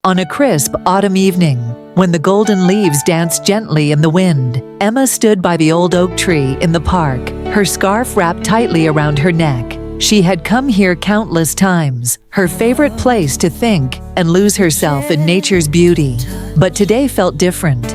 On a crisp autumn evening, when the golden leaves danced gently in the wind, Emma stood by the old oak tree in the park, her scarf wrapped tightly around her neck. She had come here countless times, her favorite place to think and lose herself in nature's beauty. But today felt different.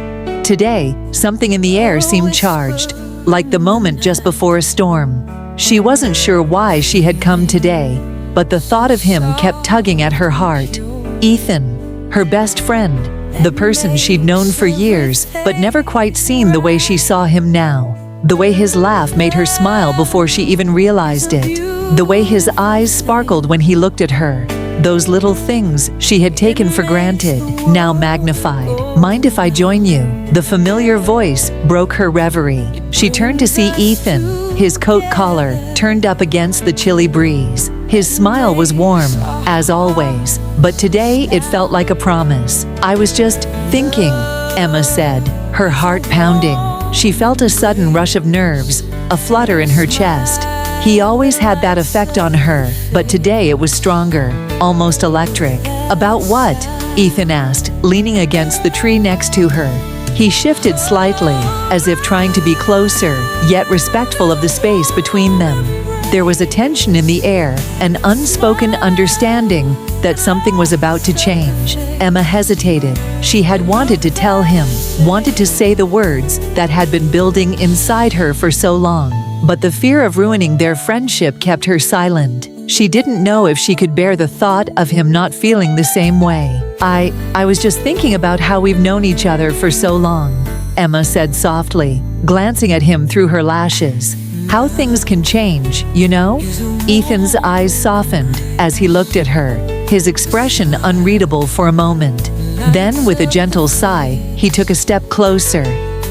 Today, something in the air seemed charged, like the moment just before a storm. She wasn't sure why she had come today, but the thought of him kept tugging at her heart. Ethan, her best friend, the person she'd known for years, but never quite seen the way she saw him now. The way his laugh made her smile before she even realized it. The way his eyes sparkled when he looked at her. Those little things she had taken for granted, now magnified. "Mind if I join you?" The familiar voice broke her reverie. She turned to see Ethan, his coat collar turned up against the chilly breeze. His smile was warm, as always, but today it felt like a promise. "I was just thinking," Emma said, her heart pounding. She felt a sudden rush of nerves, a flutter in her chest. He always had that effect on her, but today it was stronger, almost electric. "About what?" Ethan asked, leaning against the tree next to her. He shifted slightly, as if trying to be closer, yet respectful of the space between them. There was a tension in the air, an unspoken understanding that something was about to change. Emma hesitated. She had wanted to tell him, wanted to say the words that had been building inside her for so long. But the fear of ruining their friendship kept her silent. She didn't know if she could bear the thought of him not feeling the same way. I was just thinking about how we've known each other for so long," Emma said softly, glancing at him through her lashes. "How things can change, you know?" Ethan's eyes softened as he looked at her, his expression unreadable for a moment. Then, with a gentle sigh, he took a step closer.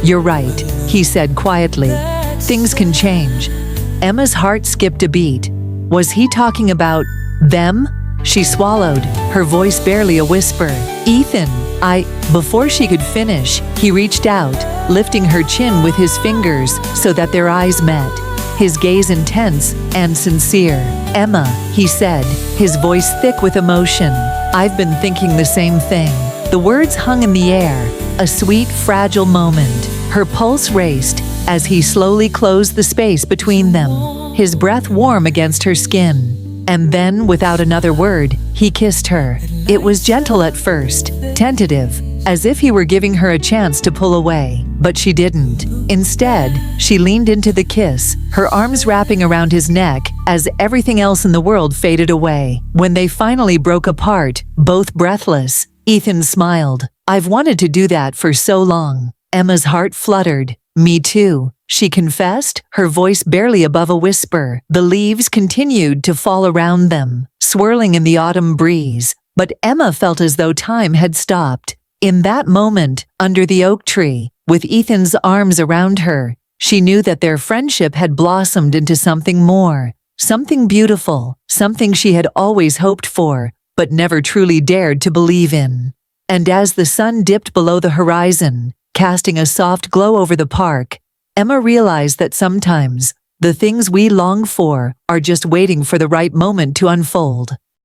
"You're right," he said quietly. "Things can change." Emma's heart skipped a beat. Was he talking about them? She swallowed, her voice barely a whisper. "Ethan, Before she could finish, he reached out, lifting her chin with his fingers so that their eyes met. His gaze intense and sincere. "Emma," he said, his voice thick with emotion. "I've been thinking the same thing." The words hung in the air, a sweet, fragile moment. Her pulse raced as he slowly closed the space between them, his breath warm against her skin. And then, without another word, he kissed her. It was gentle at first, tentative, as if he were giving her a chance to pull away. But she didn't. Instead, she leaned into the kiss, her arms wrapping around his neck as everything else in the world faded away. When they finally broke apart, both breathless, Ethan smiled. "I've wanted to do that for so long." Emma's heart fluttered. "Me too," she confessed, her voice barely above a whisper. The leaves continued to fall around them, swirling in the autumn breeze, but Emma felt as though time had stopped. In that moment, under the oak tree, with Ethan's arms around her, she knew that their friendship had blossomed into something more, something beautiful, something she had always hoped for, but never truly dared to believe in. And as the sun dipped below the horizon, casting a soft glow over the park, Emma realized that sometimes the things we long for are just waiting for the right moment to unfold.